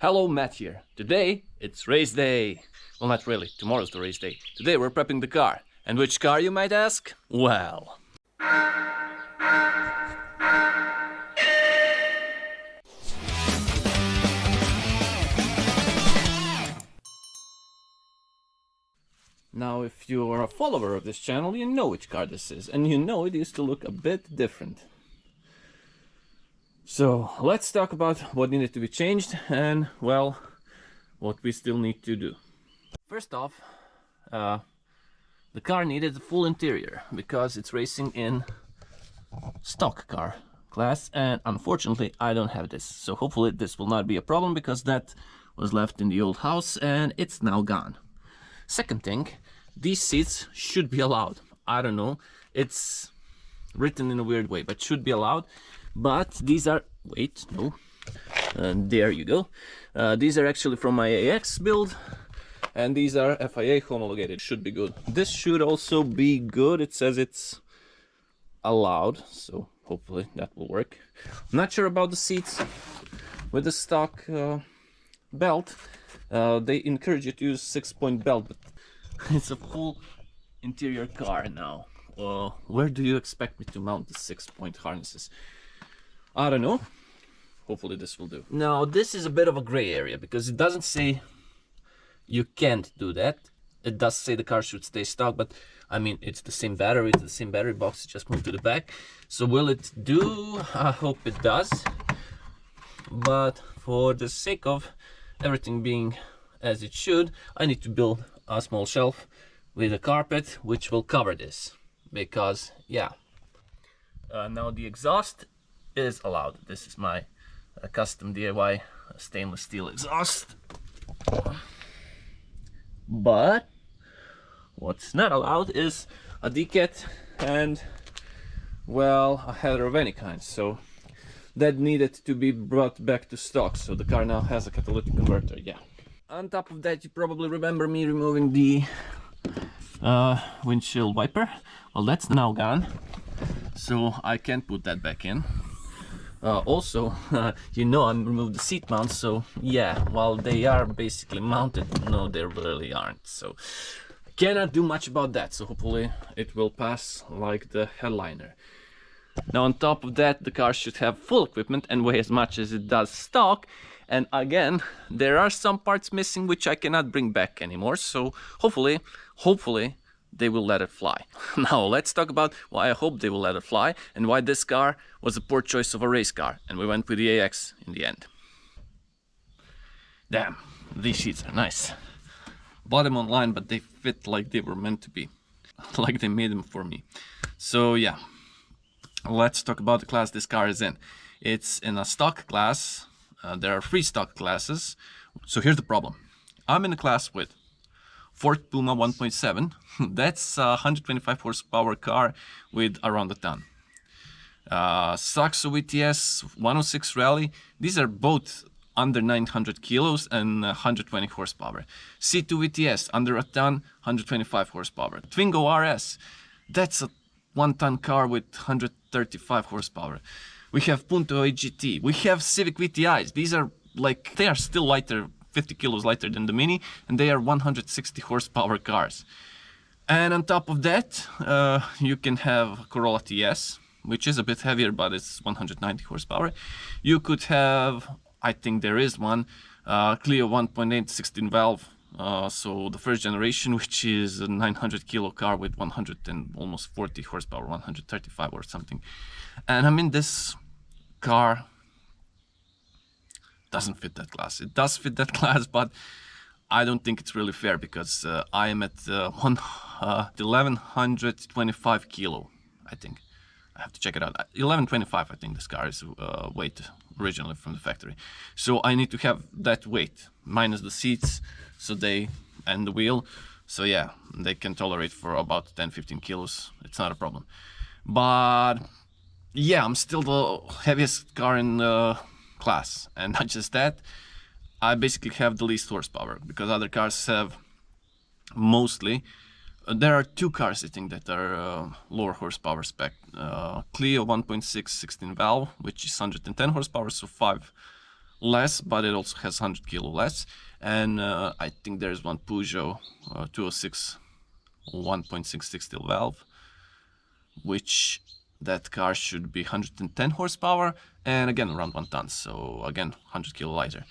Hello, Matt here. Today, it's race day. Well, not really. Tomorrow's the race day. Today we're prepping the car. And which car, you might ask? Well... Now, if you are a follower of this channel, you know which car this is. And you know it used to look a bit different. So, let's talk about what needed to be changed and, well, what we still need to do. First off, the car needed a full interior because it's racing in stock car class, and unfortunately I don't have this. So hopefully this will not be a problem because that was left in the old house and it's now gone. Second thing, these seats should be allowed. I don't know, it's written in a weird way, but should be allowed. But these are, wait, no, there you go. These are actually from my AX build, and these are FIA homologated. Should be good. This should also be good. It says it's allowed, so hopefully that will work. I'm not sure about the seats. With the stock belt, they encourage you to use 6-point belt, but it's a full interior car now. Where do you expect me to mount the 6-point harnesses? I don't know. Hopefully this will do. Now this is a bit of a gray area because it doesn't say you can't do that. It does say the car should stay stock, but I mean it's the same battery, it's the same battery box, just moved to the back. So will it do? I hope it does. But for the sake of everything being as it should, I need to build a small shelf with a carpet which will cover this. Because yeah. Now the exhaust is allowed. This is my custom DIY stainless steel exhaust. But what's not allowed is a decat and, well, a header of any kind. So that needed to be brought back to stock. So the car now has a catalytic converter, yeah. On top of that, you probably remember me removing the windshield wiper. Well, that's now gone, so I can't put that back in. Also, you know I removed the seat mounts, so yeah, while they are basically mounted, no, they really aren't. So cannot do much about that, so hopefully it will pass like the headliner. Now on top of that, the car should have full equipment and weigh as much as it does stock. And again, there are some parts missing which I cannot bring back anymore, so hopefully they will let it fly. Now let's talk about why I hope they will let it fly and why this car was a poor choice of a race car, and we went with the AX in the end. Damn, these sheets are nice. Bought them online, but they fit like they were meant to be, like they made them for me. So yeah, let's talk about the class this car is in. It's in a stock class. There are 3 stock classes. So here's the problem. I'm in a class with Ford Puma 1.7. That's a 125 horsepower car with around a ton. Saxo VTS 106 Rally. These are both under 900 kilos and 120 horsepower. C2 VTS under a ton, 125 horsepower. Twingo RS. That's a 1-ton car with 135 horsepower. We have Punto AGT. We have Civic VTIs. These are like, they are still lighter, 50 kilos lighter than the Mini, and they are 160 horsepower cars. And on top of that, you can have Corolla TS, which is a bit heavier, but it's 190 horsepower. You could have, I think there is one, Clio 1.8 16 valve. So the first generation, which is a 900 kilo car with 100 and almost 40 horsepower, 135 or something. And I mean, this car doesn't fit that class. It does fit that class, but I don't think it's really fair because I am at 1125 kilo, I think. I have to check it out. 1125, I think this car is weight originally from the factory. So I need to have that weight minus the seats, so they and the wheel. So yeah, they can tolerate for about 10-15 kilos. It's not a problem. But yeah, I'm still the heaviest car in class, and not just that, I basically have the least horsepower because other cars have mostly. There are 2 cars I think that are lower horsepower spec. Clio 1.6 16 valve, which is 110 horsepower, so 5 less, but it also has 100 kilo less. And I think there's one Peugeot 206 1.66 steel valve, which that car should be 110 horsepower and again around 1 ton, so again 100 kilo lighter.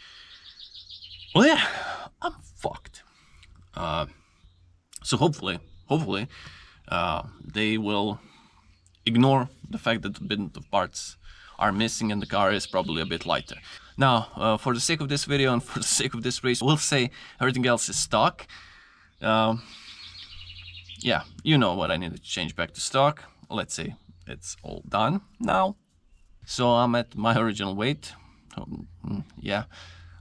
Well, yeah, I'm fucked. So hopefully they will ignore the fact that a bit of parts are missing and the car is probably a bit lighter. Now, for the sake of this video and for the sake of this race, we'll say everything else is stock. Yeah, you know what I need to change back to stock. Let's say it's all done now. So I'm at my original weight. Yeah,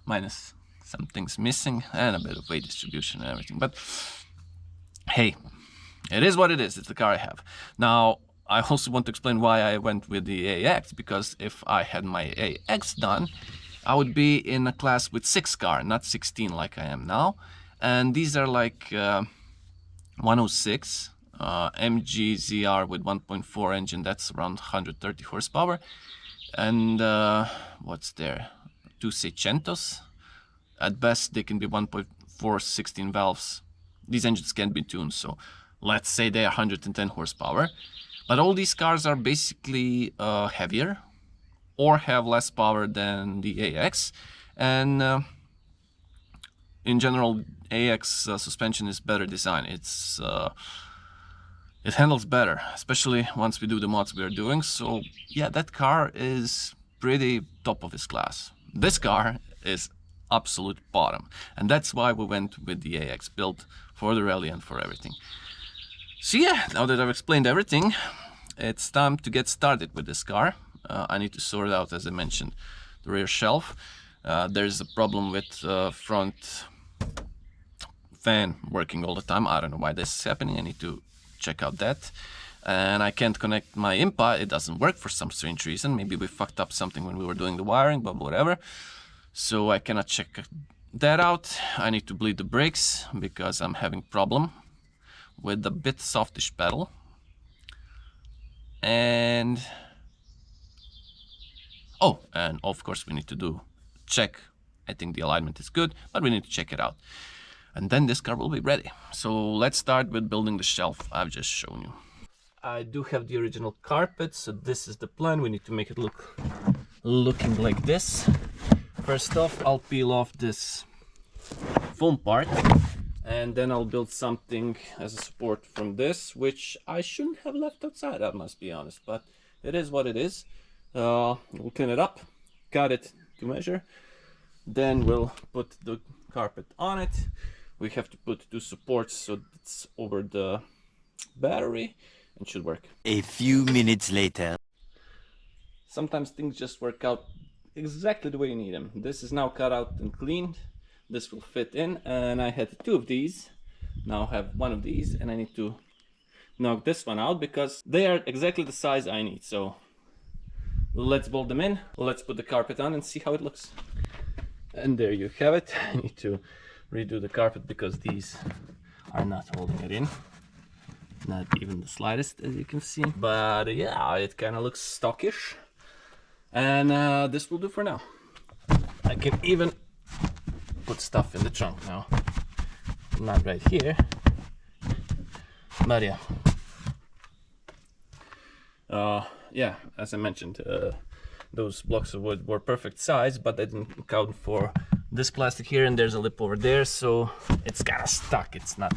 minus some things missing and a bit of weight distribution and everything. But hey, it is what it is. It's the car I have. Now, I also want to explain why I went with the AX, because if I had my AX done, I would be in a class with 6 car, not 16 like I am now. And these are like 106 MG ZR with 1.4 engine, that's around 130 horsepower. And what's there? 2 Seichentos. At best, they can be 1.4 16 valves. These engines can be tuned, so let's say they are 110 horsepower. But all these cars are basically heavier or have less power than the AX. And in general, AX suspension is better designed. It handles better, especially once we do the mods we are doing. So yeah, that car is pretty top of its class. This car is absolute bottom, and that's why we went with the AX build for the rally and for everything. So yeah, now that I've explained everything, it's time to get started with this car. I need to sort out, as I mentioned, the rear shelf. There's a problem with front fan working all the time. I don't know why this is happening. I need to check out that. And I can't connect my IMPA. It doesn't work for some strange reason. Maybe we fucked up something when we were doing the wiring, but whatever. So I cannot check that out. I need to bleed the brakes because I'm having problem with the bit softish pedal. And oh, and of course we need to check. I think the alignment is good, but we need to check it out. And then this car will be ready. So let's start with building the shelf I've just shown you. I do have the original carpet, so this is the plan. We need to make it looking like this. First off, I'll peel off this foam part, and then I'll build something as a support from this, which I shouldn't have left outside, I must be honest, but it is what it is. We'll clean it up, cut it to measure, then we'll put the carpet on it. We have to put 2 supports so it's over the battery and should work. A few minutes later. Sometimes things just work out exactly the way you need them. This is now cut out and cleaned. This will fit in, and I had 2 of these. Now I have 1 of these, and I need to knock this one out because they are exactly the size I need. So let's bolt them in. Let's put the carpet on and see how it looks. And there you have it. I need to redo the carpet because these are not holding it in. Not even the slightest, as you can see. But yeah, it kind of looks stockish. And this will do for now. I can even put stuff in the trunk now. Not right here. But yeah. Yeah, as I mentioned, those blocks of wood were perfect size, but I didn't account for this plastic here, and there's a lip over there, so it's kind of stuck. It's not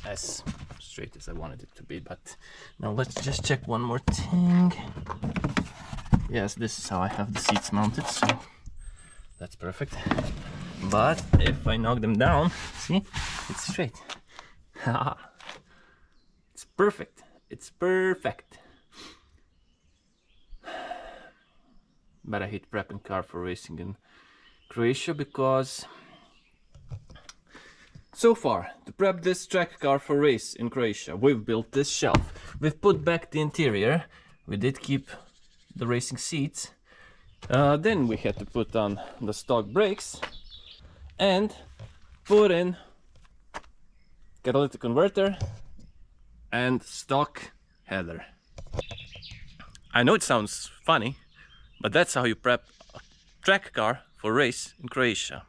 as straight as I wanted it to be. But now let's just check one more thing. Yes, this is how I have the seats mounted, so that's perfect. But if I knock them down, see, it's straight. It's perfect. It's perfect. But I hate prepping car for racing in Croatia because so far to prep this track car for race in Croatia, we've built this shelf, we've put back the interior, we did keep the racing seats, then we had to put on the stock brakes and put in catalytic converter and stock header. I know it sounds funny, but that's how you prep a track car for race in Croatia.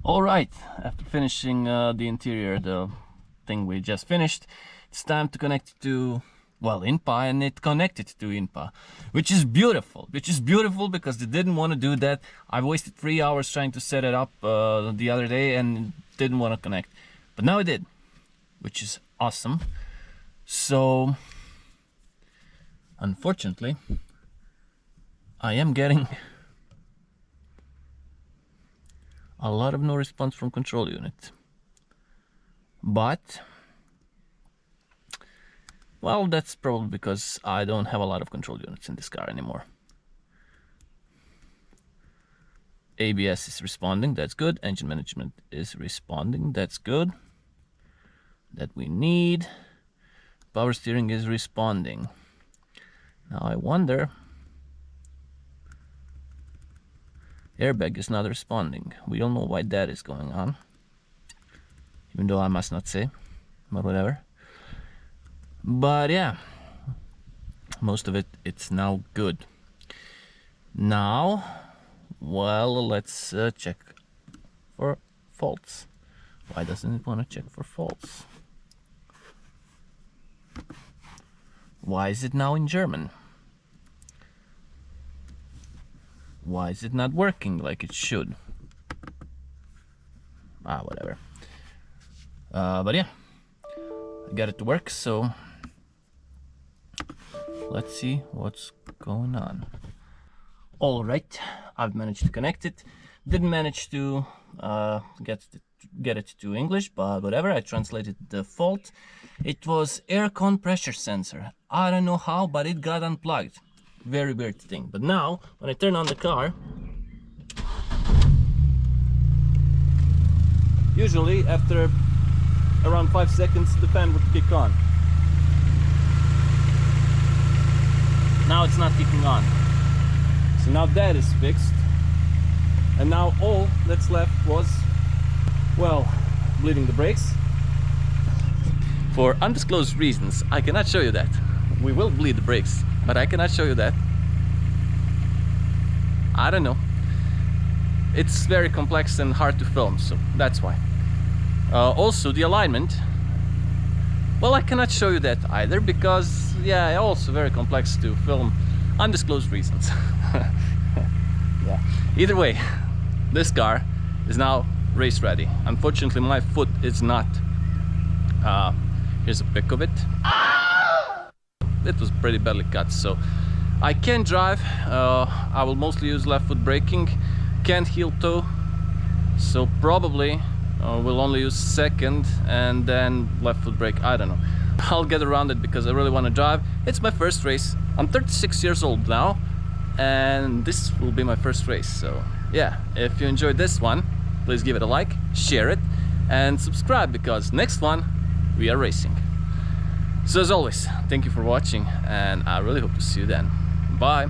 Alright, after finishing the interior, the thing we just finished, it's time to connect it to, well, INPA, and it connected to INPA, which is beautiful because they didn't want to do that. I wasted 3 hours trying to set it up the other day and didn't want to connect, but now it did, which is awesome. So unfortunately I am getting a lot of no response from control unit, but well, that's probably because I don't have a lot of control units in this car anymore. ABS is responding, that's good. Engine management is responding, that's good. That we need. Power steering is responding. Now I wonder, airbag is not responding. We don't know why that is going on, even though I must not say, but whatever. But yeah, most of it's now good. Now, well, let's check for faults. Why doesn't it want to check for faults? Why is it now in German? Why is it not working like it should? Whatever. But yeah, I got it to work, so let's see what's going on. All right, I've managed to connect it. Didn't manage to get it to English, but whatever, I translated the fault. It was aircon pressure sensor. I don't know how, but it got unplugged. Very weird thing. But now, when I turn on the car, usually after around 5 seconds the fan would kick on. Now it's not kicking on. So now that is fixed. And now all that's left was, well, bleeding the brakes. For undisclosed reasons, I cannot show you that. We will bleed the brakes, but I cannot show you that. I don't know. It's very complex and hard to film, so that's why. Also, the alignment. Well, I cannot show you that either because, yeah, also very complex to film. Undisclosed reasons. Yeah. Either way, this car is now race ready. Unfortunately, my foot is not. Here's a pic of it. It was pretty badly cut, so I can drive. I will mostly use left foot braking. Can't heel toe, so probably we'll only use second and then left foot brake. I don't know. I'll get around it because I really want to drive. It's my first race. I'm 36 years old now, and this will be my first race. So yeah, if you enjoyed this one, please give it a like, share it, and subscribe because next one we are racing. So as always, thank you for watching, and I really hope to see you then. Bye!